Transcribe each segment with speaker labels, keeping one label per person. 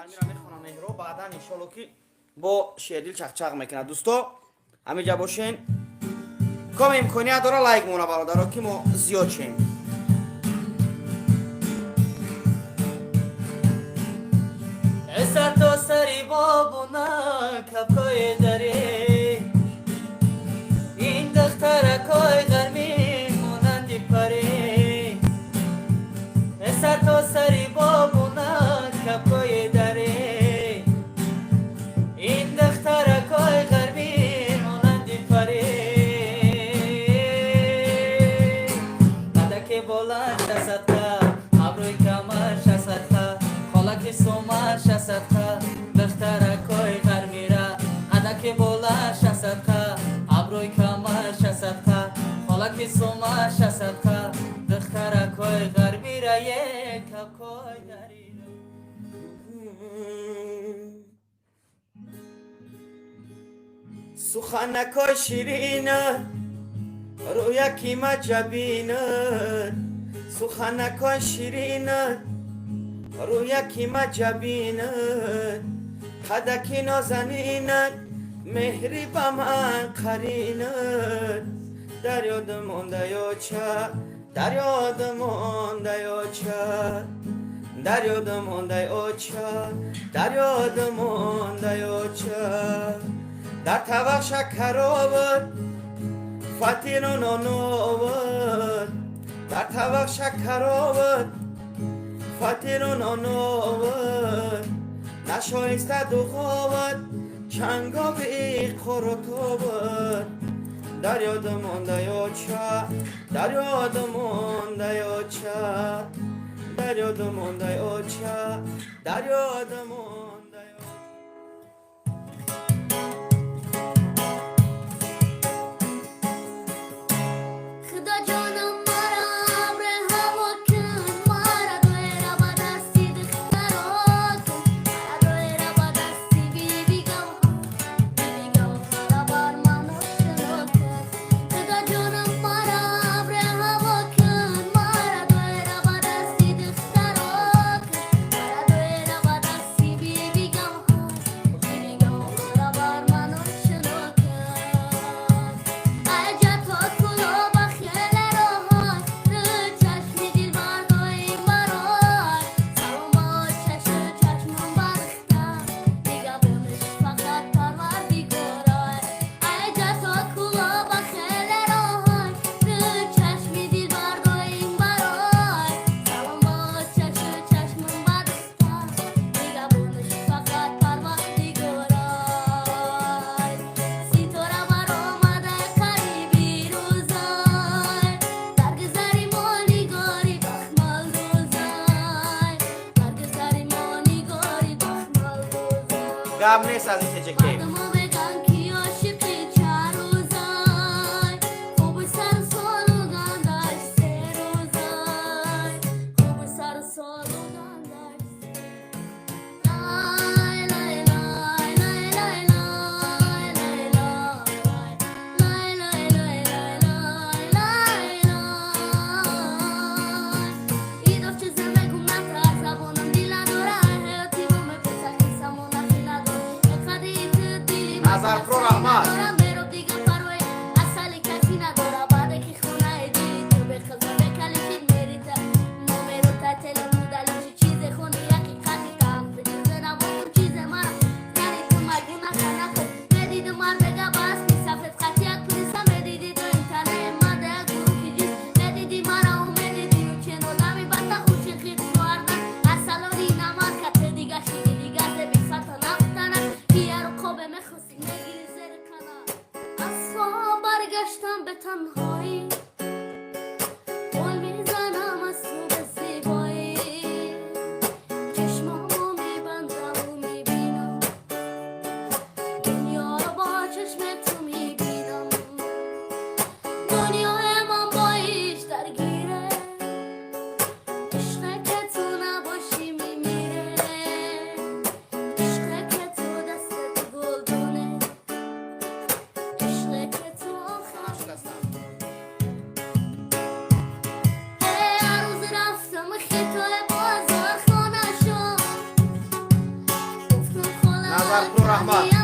Speaker 1: алмира мехонам меҳро баъдан иншоалло ки бо шердил чақчақ мекунад. дӯсто ҳамиҷа бошен. ком имконият дора лайк мона бародаро ки мо зиёд шем.
Speaker 2: Eser to sari babuna kapkoy dare in dakhtara koy garmi monandi pare Eser to sari babuna kapkoy dare in dakhtara koy garmi monandi pare Adake bola shasatka abroy kamar shasatka Kolaki soma shasatka dakhtara koy garmira Adake bola shasatka abroy kamar shasatka Kolaki soma shasatka dakhtara koy garmira ye kapkoy darira
Speaker 1: суханакҳои ширинат рӯяки ма ҷабинат суханакҳои ширинат рӯяки ма ҷабинат қадаки нозанинат меҳри ба ман қаринат дар ёдам мондаёча дар ёдам мондаёча дар ёдам мондаёча дар ёдам мондаёча дар тавақ шакароват фатину ноноват дар тавақ шакароват фатину ноноват нашоиста дуғоват чангови қурутобат дар ёдам мондаёча дар ёдам мондаёча дар ёдам мондаёча дар ёдам мондаёча
Speaker 3: خدا جانم مرا ابر هوا کن مرا دویرا با دستی دخترا کن مرا دویرا با دستی بیبی گو مرا بار من آشنا کن خدا جانم مرا ابر هوا کن مرا دویرا با دستی دخترا کن مرا دویرا با دستی بیبی گو مرا بار من آشنا کن عجب تو کلو بخیل راهات رو چشمی دل بردای برای سلام با چشم چشمم برختم دیگه بونش فقط پروردگارای عجب تو کلو بخیل راهات رو چشمی دل بردای برای سلام با چشم چشمم برختم دیگه بونش فقط پروردگارای سیتورا بر آمده قریبی روزای درگذری مانی گاری بخمال روزای درگذری مانی گاری بخمال روزای
Speaker 1: гап нест аз ин чечаке
Speaker 3: مردمو بگن کی عاشقی چند روزای خوب سر و سالوگان داشت سه روزای خوب سر و سالوگان داشت لای لای لای لای لای لای لای لای لای ایداف چه زمگم نتر زبانم دیل نداره حیاتی بوم پسر کسمون نخی نداره اقدیت دیلی
Speaker 1: назар про раҳмат
Speaker 3: دارم برو دیگه پروی اصلی کسی نداره بعد که خونه دیلی تو به خزر بکلیفید میریده نومرو تا تلو مدلوشی چیز خونی حقیقتی که هم چیز نبودم چیز من یعنی تو مگو نکن نکن بدید مر بگه بس می سفت خطی اک پلیسا بدیدی تو اینترنت مده گروه کی جیز بدیدی مرا و بدیدی و چه نودمی بطا خوشی خیلی سواردن اصلانی نمار کته دیگه شیدی دیگه زبی ستا نفتنه بیه رو خوبه مخوصی نگیری زیر کنار
Speaker 1: Sarpur Rahmat.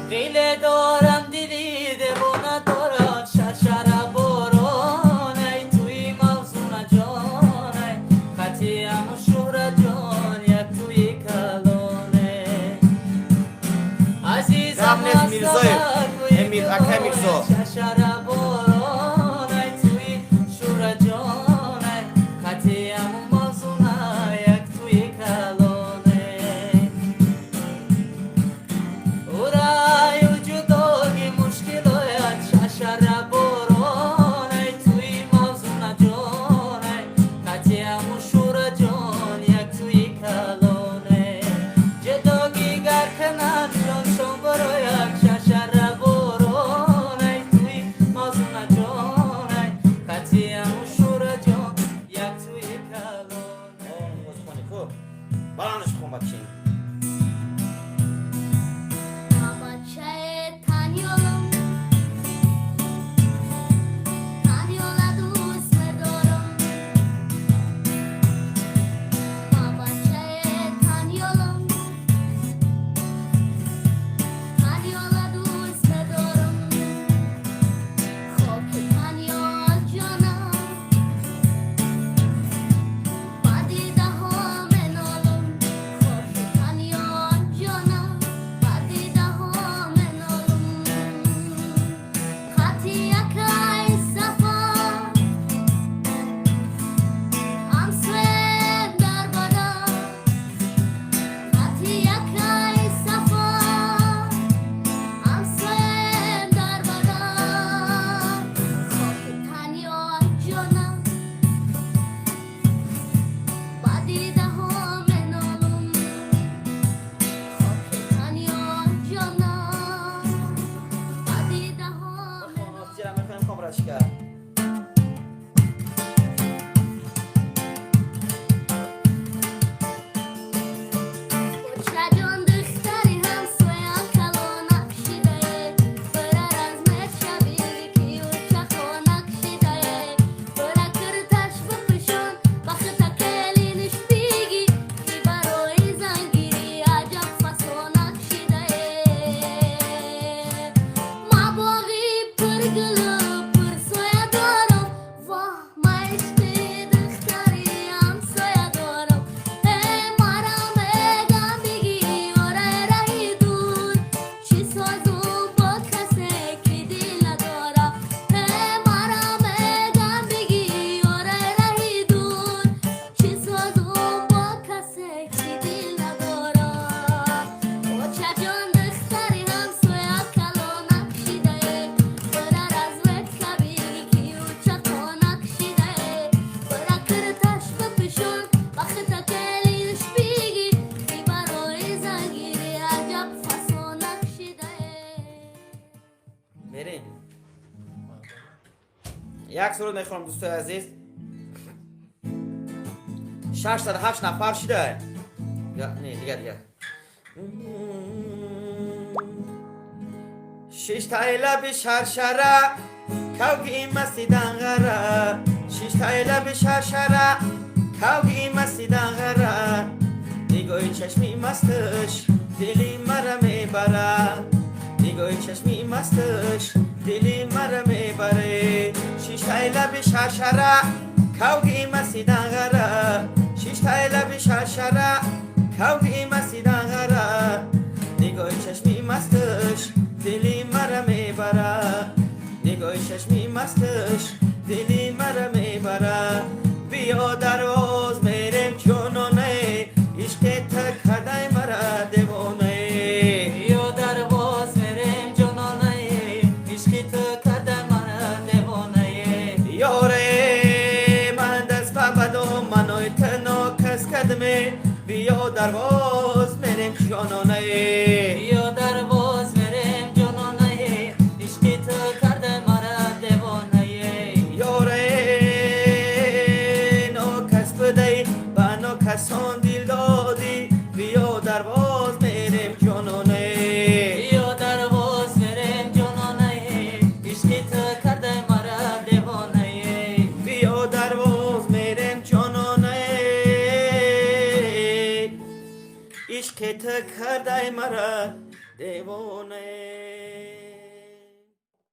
Speaker 2: Dile دارم دیده بنا دارم ششره برون ای توی موزون جان ای خطی امو شور جان یک توی کلونه عزیزم
Speaker 1: Ramnes Mirzoyev, Emir Akhe Mirzo.
Speaker 2: ششره برون ای توی شور جان ای خطی امو موزون یک توی کلونه ورای وجودی مشکلات ششره برون ای توی موزون جان ای قطعه مشور جان یک توی کلونه جداگی گر کنم جان شون برو یک ششره برون ای توی موزون جان ای قطعه مشور جان یک توی کلونه
Speaker 1: خوب balanish خون بچین یک سرود میخونم دوستای عزیز 608 نفر شده Ya ne diğer. Şiştayla bir şarşara kavgi masidan gara. Şiştayla bir şarşara kavgi masidan gara. Digoy çeşmi mastış dili mara me bara. Digoy çeşmi mastış dili mara me bare. Şiştayla bir şarşara kavgi masidan gara. Şiştayla bir şarşara kavgi masidan gara. Digoy çeşmi mastış dili mara me bara. Digoy çeşmi mastış dili mara me bara. Biyo darvoz merem çonone İşte takhaday mara devone.
Speaker 2: Yo darvoz merem jonone İşki tıkaday mara devone.
Speaker 1: Yore mandas babado manoy tano kaskadme. Biyo darvoz merem çonone.
Speaker 2: Yo darvoz merem jonone İşki tıkaday mara devone.
Speaker 1: Yore no kasbday bano kason dil dodi. Biyo darvoz merem çonone.
Speaker 2: Yo darvoz merem jonone İşki tıkaday mara devone.
Speaker 1: Biyo darvoz merem çonone. İşke tıkaday mara devone.